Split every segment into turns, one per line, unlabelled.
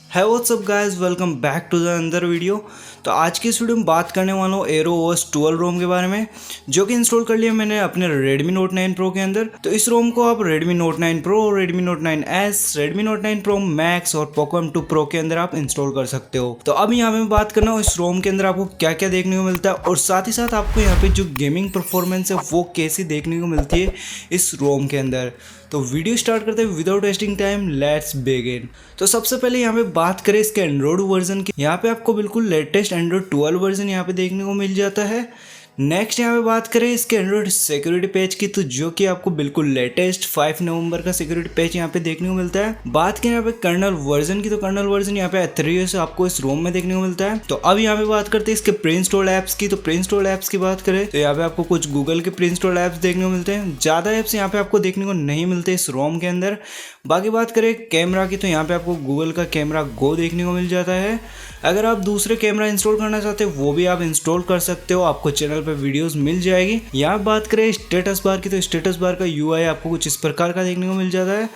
है what's up guys, welcome back to the अंदर video. तो आज की इस वीडियो में बात करने वाला हूँ एरो ओएस 12 रोम के बारे में, जो कि इंस्टॉल कर लिया मैंने अपने Redmi Note 9 Pro के अंदर। तो इस रोम को आप Redmi Note 9 Pro, Redmi Note 9S, Redmi Note 9 Pro Max और Poco M2 Pro के अंदर आप इंस्टॉल कर सकते हो। तो अब यहाँ पे मैं बात करना हूँ इस रोम के अंदर आपको क्या क्या देखने को मिलता है, और साथ ही साथ आपको यहाँ पे जो गेमिंग परफॉर्मेंस है वो कैसी देखने को मिलती है इस रोम के अंदर। तो वीडियो स्टार्ट करते हैं without wasting time, let's begin. तो सबसे पहले यहाँ पे बात करें इसके एंड्रॉइड वर्जन की। यहाँ पे आपको बिल्कुल लेटेस्ट एंड्रॉइड 12 वर्जन यहाँ पे देखने को मिल जाता है। नेक्स्ट यहाँ पे बात करें इसके एंड्रॉइड सिक्योरिटी पैच की, तो जो कि आपको बिल्कुल लेटेस्ट 5 नवंबर का सिक्योरिटी पैच यहाँ पे देखने को मिलता है। बात करें यहाँ पे कर्नल वर्जन की, तो कर्नल वर्जन यहाँ पे एथेरियस आपको इस रोम में देखने को मिलता है। तो अब यहाँ पे बात करते हैं इसके प्री इंस्टॉल ऐप्स की। तो प्री इंस्टॉल ऐप्स की बात करें तो यहाँ पे आपको कुछ गूगल के प्री इंस्टॉल ऐप्स देखने को मिलते हैं। ज्यादा ऐप्स यहाँ पे आपको देखने को नहीं मिलते इस रोम के अंदर। बाकी बात करें कैमरा की, तो यहाँ पे आपको गूगल का कैमरा गो देखने को मिल जाता है। अगर आप दूसरे कैमरा इंस्टॉल करना चाहते हो वो भी आप इंस्टॉल कर सकते हो, आपको चैनल पे वीडियोस मिल जाएगी। यहाँ बात करें स्टेटस बार की, तो स्टेटस बार का यूआई आपको कुछ इस प्रकार का देखने को मिल जाता है,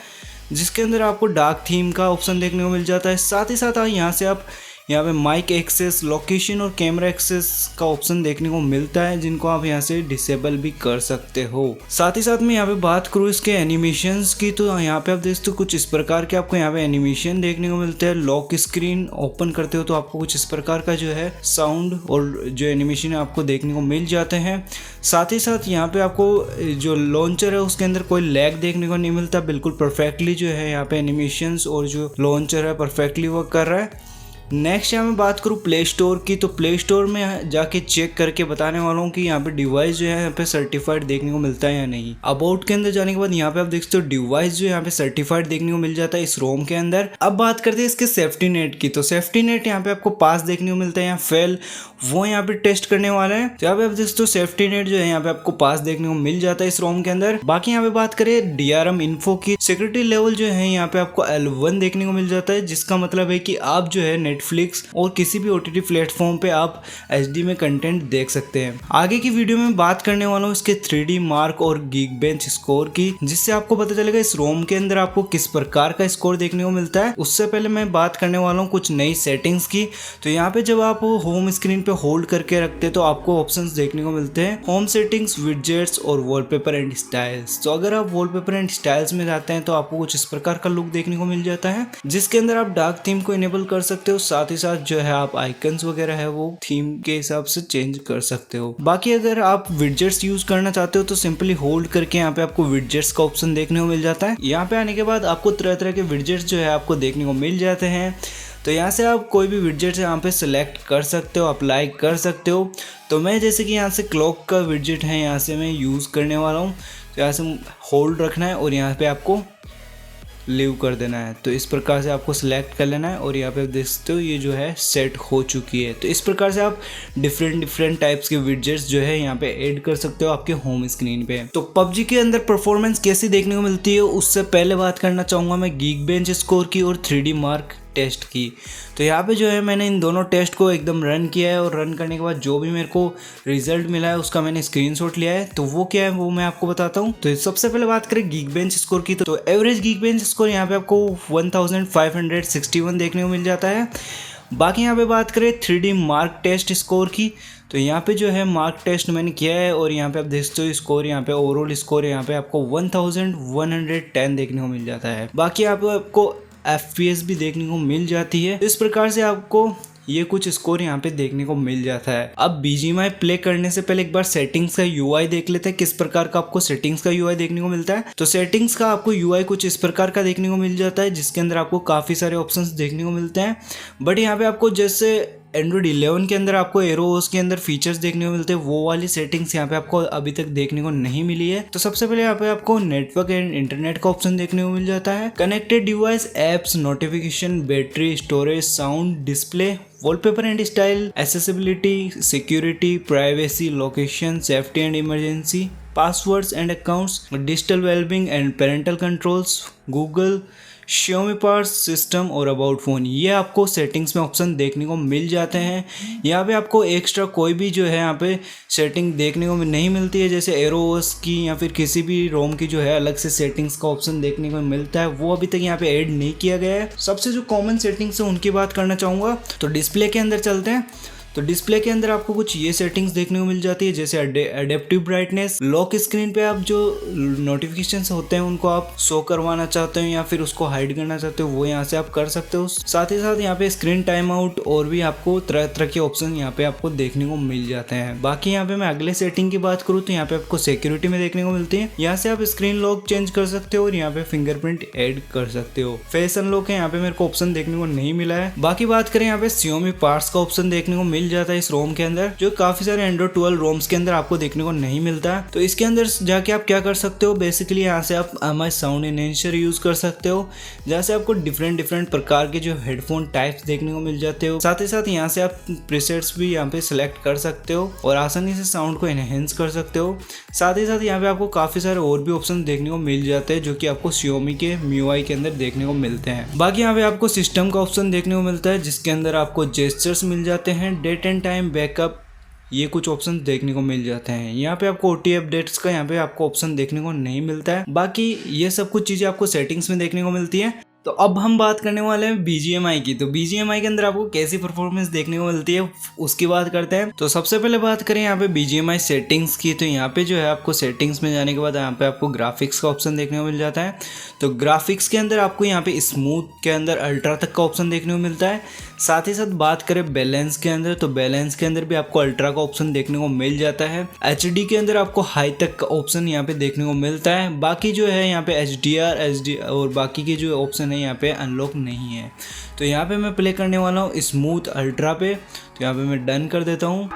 जिसके अंदर आपको डार्क थीम का ऑप्शन देखने को मिल जाता है। साथ ही साथ यहाँ से आप यहाँ पे माइक एक्सेस, लोकेशन और कैमरा एक्सेस का ऑप्शन देखने को मिलता है, जिनको आप यहाँ से डिसेबल भी कर सकते हो। साथ ही साथ में यहाँ पे बात करूँ इसके एनिमेशंस की, तो यहाँ पे आप देख सकते हो कुछ इस प्रकार के आपको यहाँ पे एनिमेशन देखने को मिलते हैं। लॉक स्क्रीन ओपन करते हो तो आपको कुछ इस प्रकार का जो है साउंड और जो एनिमेशन है आपको देखने को मिल जाते हैं। साथ ही साथ यहाँ पे आपको जो लॉन्चर है उसके अंदर कोई लैग देखने को नहीं मिलता, बिल्कुल परफेक्टली जो है यहाँ पे एनिमेशंस और जो लॉन्चर है परफेक्टली वर्क कर रहा है। नेक्स्ट यहाँ मैं बात करूँ प्ले स्टोर की, तो प्ले स्टोर में जाके चेक करके बताने वाला हूँ कि यहाँ पे डिवाइस जो है यहाँ पे सर्टिफाइड देखने को मिलता है या नहीं। अबाउट के अंदर जाने के बाद यहाँ पे आप देख सकते हो डिवाइस जो यहाँ पे सर्टिफाइड देखने को मिल जाता है इस रोम के अंदर। अब बात करते हैं इसके सेफ्टी नेट की, तो सेफ्टी नेट यहाँ पे आपको पास देखने को मिलता है या फेल, वो यहाँ पे टेस्ट करने वाला है। तो यहाँ पे आप देख सकते हो सेफ्टी नेट जो है यहाँ पे आपको पास देखने को मिल जाता है इस रोम के अंदर। बाकी यहाँ पे बात करें DRM इन्फो की, सिक्योरिटी लेवल जो है यहाँ पे आपको L1 देखने को मिल जाता है, जिसका मतलब है कि आप जो है नेटफ्लिक्स और किसी भी OTT प्लेटफॉर्म पे आप HD में कंटेंट देख सकते हैं। आगे की वीडियो में बात करने वाला हूँ इसके 3D मार्क और Geekbench स्कोर की, जिससे आपको पता चलेगा इस रोम के अंदर आपको किस प्रकार का स्कोर देखने को मिलता है। उससे पहले मैं बात करने वाला हूँ कुछ नई सेटिंग्स की। तो यहाँ पे जब आप होम स्क्रीन पे होल्ड करके रखते हैं तो आपको ऑप्शंस देखने को मिलते हैं, होम सेटिंग्स, विडजेट्स और वॉलपेपर एंड स्टाइल्स। तो अगर आप वॉलपेपर एंड स्टाइल्स में जाते हैं तो आपको कुछ इस प्रकार का लुक देखने को मिल जाता है, जिसके अंदर आप डार्क थीम को इनेबल कर सकते हो। साथ ही साथ जो है आप आइकन्स वगैरह है वो थीम के हिसाब से चेंज कर सकते हो। बाकी अगर आप विडजेट्स यूज करना चाहते हो तो सिंपली होल्ड करके यहाँ पे आपको विडजेट्स का ऑप्शन देखने को मिल जाता है। यहाँ पे आने के बाद आपको तरह तरह के विडजेट्स जो है आपको देखने को मिल जाते हैं। तो यहाँ से आप कोई भी विडजेट यहाँ पे सिलेक्ट कर सकते हो, अप्लाई कर सकते हो। तो मैं जैसे कि यहाँ से क्लॉक का विडजेट है यहाँ से मैं यूज़ करने वाला हूँ। तो यहाँ से होल्ड रखना है और यहाँ पे आपको लीव कर देना है। तो इस प्रकार से आपको सिलेक्ट कर लेना है और यहाँ पे आप देख सकते हो ये जो है सेट हो चुकी है। तो इस प्रकार से आप डिफरेंट टाइप्स के विडजेट्स जो है यहाँ पे ऐड कर सकते हो आपके होम स्क्रीन पे। तो PUBG के अंदर परफॉर्मेंस कैसी देखने को मिलती है उससे पहले बात करना चाहूँगा मैं Geekbench स्कोर की और 3D मार्क टेस्ट की। तो यहाँ पे जो है मैंने इन दोनों टेस्ट को एकदम रन किया है, और रन करने के बाद जो भी मेरे को रिजल्ट मिला है उसका मैंने स्क्रीनशॉट लिया है। तो वो क्या है वो मैं आपको बताता हूँ। तो सबसे पहले बात करें Geekbench स्कोर की, तो एवरेज Geekbench स्कोर यहाँ पे आपको 1561 देखने को मिल जाता है। बाकी यहाँ पे बात करें 3D मार्क टेस्ट स्कोर की, तो यहाँ पे जो है मार्क टेस्ट मैंने किया है और यहाँ पे आप देख सकते हो स्कोर, यहाँ पे ओवरऑल स्कोर यहाँ पे आपको 1110 देखने को मिल जाता है। बाकी यहाँ पे आपको FPS भी देखने को मिल जाती है। इस प्रकार से आपको ये कुछ स्कोर यहाँ पे देखने को मिल जाता है। अब BGMI प्ले करने से पहले एक बार सेटिंग्स का UI देख लेते हैं, किस प्रकार का आपको सेटिंग्स का UI देखने को मिलता है। तो सेटिंग्स का आपको UI कुछ इस प्रकार का देखने को मिल जाता है, जिसके अंदर आपको काफ़ी सारे ऑप्शंस देखने को मिलते हैं। बट यहाँ पे आपको जैसे एंड्रॉइड 11 के अंदर आपको एरो ओएस के अंदर फीचर्स देखने को मिलते हैं, वो वाली सेटिंग्स यहाँ पे आपको अभी तक देखने को नहीं मिली है। तो सबसे पहले यहाँ पे आपको नेटवर्क एंड इंटरनेट का ऑप्शन देखने को मिल जाता है, connected device, apps, notification, battery, storage, sound, display, wallpaper and style, accessibility, security, privacy, location, safety and emergency, passwords and accounts, digital wellbeing and parental controls, Google, Xiaomi parts, system और about phone, ये आपको settings में option देखने को मिल जाते हैं। यहाँ पे आपको एक्स्ट्रा कोई भी जो है यहाँ पे सेटिंग देखने को नहीं मिलती है, जैसे एरोस की या फिर किसी भी रोम की जो है अलग से सेटिंग्स का ऑप्शन देखने को मिलता है, वो अभी तक यहाँ पे ऐड नहीं किया गया है। सबसे जो कॉमन सेटिंग्स है उनकी बात करना चाहूँगा। तो डिस्प्ले के अंदर चलते हैं। तो डिस्प्ले के अंदर आपको कुछ ये सेटिंग्स देखने को मिल जाती है, जैसे एडेप्टिव ब्राइटनेस, लॉक स्क्रीन पे आप जो नोटिफिकेशंस होते हैं उनको आप शो करवाना चाहते हो या फिर उसको हाइड करना चाहते हो, वो यहाँ से आप कर सकते हो। साथ ही साथ यहाँ पे स्क्रीन टाइम आउट और भी आपको तरह तरह के ऑप्शन यहाँ पे आपको देखने को मिल जाते हैं। बाकी यहाँ पे मैं अगले सेटिंग की बात करूँ तो यहाँ पे आपको सिक्योरिटी में देखने को मिलती है। यहाँ से आप स्क्रीन लॉक चेंज कर सकते हो और यहाँ पे फिंगरप्रिंट ऐड कर सकते हो। फेस अनलॉक है, यहाँ पे मेरे को ऑप्शन देखने को नहीं मिला है। बाकी बात करें यहाँ पे Xiaomi पार्ट्स का ऑप्शन देखने को मिल जाता है इस रोम के अंदर, जो काफी सारे एंड्रॉइड 12 रोम्स के अंदर आपको देखने को नहीं मिलता। तो इसके अंदर जाके आप क्या कर सकते हो, बेसिकली यहाँ से आप MI साउंड एनहेंसर यूज कर सकते हो, जहाँ से आपको डिफरेंट प्रकार के जो हेडफोन टाइप्स देखने को मिल जाते हो। साथ ही साथ यहाँ से आप प्रीसेट्स भी यहाँ पे सिलेक्ट कर सकते हो और आसानी से साउंड को एनहेंस कर सकते हो। साथ ही साथ यहाँ पे आपको काफी सारे और भी ऑप्शन देखने को मिल जाते हैं, जो कि आपको Xiaomi के MIUI के अंदर देखने को मिलते हैं। बाकी यहाँ पे आपको सिस्टम का ऑप्शन देखने को मिलता है, जिसके अंदर आपको जेस्चर्स मिल जाते हैं, डेट एंड टाइम बैकअप, ये कुछ ऑप्शन देखने को मिल जाते हैं। यहाँ पे आपको OTA अपडेट्स का यहाँ पे आपको ऑप्शन देखने को नहीं मिलता है। बाकी ये सब कुछ चीजें आपको सेटिंग्स में देखने को मिलती है। तो अब हम बात करने वाले हैं BGMI की। तो BGMI के अंदर आपको कैसी परफॉर्मेंस देखने को मिलती है उसकी बात करते हैं। तो सबसे पहले बात करें यहाँ पे BGMI सेटिंग्स की, तो यहाँ पे जो है आपको सेटिंग्स में जाने के बाद यहाँ पे आपको ग्राफिक्स का ऑप्शन देखने को मिल जाता है। तो ग्राफिक्स के अंदर आपको यहाँ पे स्मूथ के अंदर अल्ट्रा तक का ऑप्शन देखने को मिलता है। साथ ही साथ बात करें बैलेंस के अंदर, तो बैलेंस के अंदर भी आपको अल्ट्रा का ऑप्शन देखने को मिल जाता है। HD के अंदर आपको हाई तक का ऑप्शन यहाँ पे देखने को मिलता है। बाकी जो है यहाँ पे HDR, SD और बाकी के जो ऑप्शन है यहाँ पे अनलॉक नहीं है। तो यहाँ पे मैं प्ले करने वाला हूँ स्मूथ अल्ट्रा पे। तो यहाँ पे मैं डन कर देता हूँ।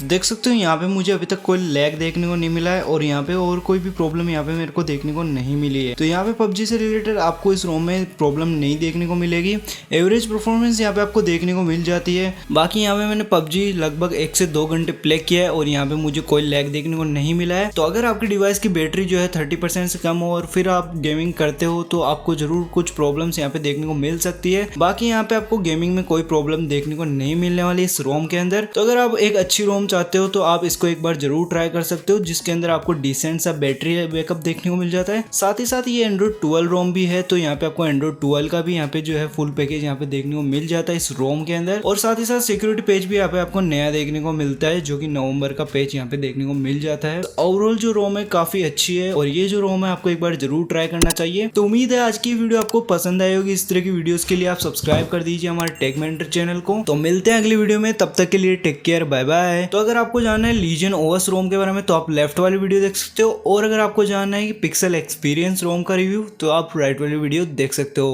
देख सकते हो यहाँ पे मुझे अभी तक कोई लैग देखने को नहीं मिला है और यहाँ पे और कोई भी प्रॉब्लम यहाँ पे मेरे को देखने को नहीं मिली है। तो यहाँ पे PUBG से रिलेटेड आपको इस रोम में प्रॉब्लम नहीं देखने को मिलेगी। एवरेज परफॉर्मेंस यहाँ पे आपको देखने को मिल जाती है। बाकी यहाँ पे मैंने PUBG लगभग 1 से 2 घंटे प्ले किया है और यहाँ पे मुझे कोई लैग देखने को नहीं मिला है। तो अगर आपकी डिवाइस की बैटरी जो है 30% से कम हो और फिर आप गेमिंग करते हो तो आपको जरूर कुछ प्रॉब्लम्स यहाँ पे देखने को मिल सकती है। बाकी यहाँ पे आपको गेमिंग में कोई प्रॉब्लम देखने को नहीं मिलने वाली इस रोम के अंदर। तो अगर आप एक अच्छी रोम चाहते हो तो आप इसको एक बार जरूर ट्राई कर सकते हो, जिसके अंदर आपको डिसेंट सा बैटरी बैकअप देखने को मिल जाता है। साथ ही साथ ये एंड्रॉइड 12 रोम भी है, तो यहाँ पे आपको एंड्रॉइड 12 का भी यहाँ पे जो है फुल पैकेज यहाँ पे देखने को मिल जाता है इस रोम के अंदर। और साथ ही साथ सिक्योरिटी पेज भी यहाँ पे आपको नया देखने को मिलता है, जो कि नवंबर का पेज यहाँ पे देखने को मिल जाता है। ओवरऑल जो रोम है काफी अच्छी है और ये जो रोम है आपको एक बार जरूर ट्राई करना चाहिए। तो उम्मीद है आज की वीडियो आपको पसंद आई होगी। इस तरह की वीडियोस के लिए आप सब्सक्राइब कर दीजिए हमारे टेक मेंटर चैनल को। तो मिलते हैं अगली वीडियो में, तब तक के लिए टेक केयर, बाय बाय। तो अगर आपको जानना है लीजन OS रोम के बारे में तो आप लेफ्ट वाली वीडियो देख सकते हो, और अगर आपको जानना है कि पिक्सल एक्सपीरियंस रोम का रिव्यू तो आप राइट वाली वीडियो देख सकते हो।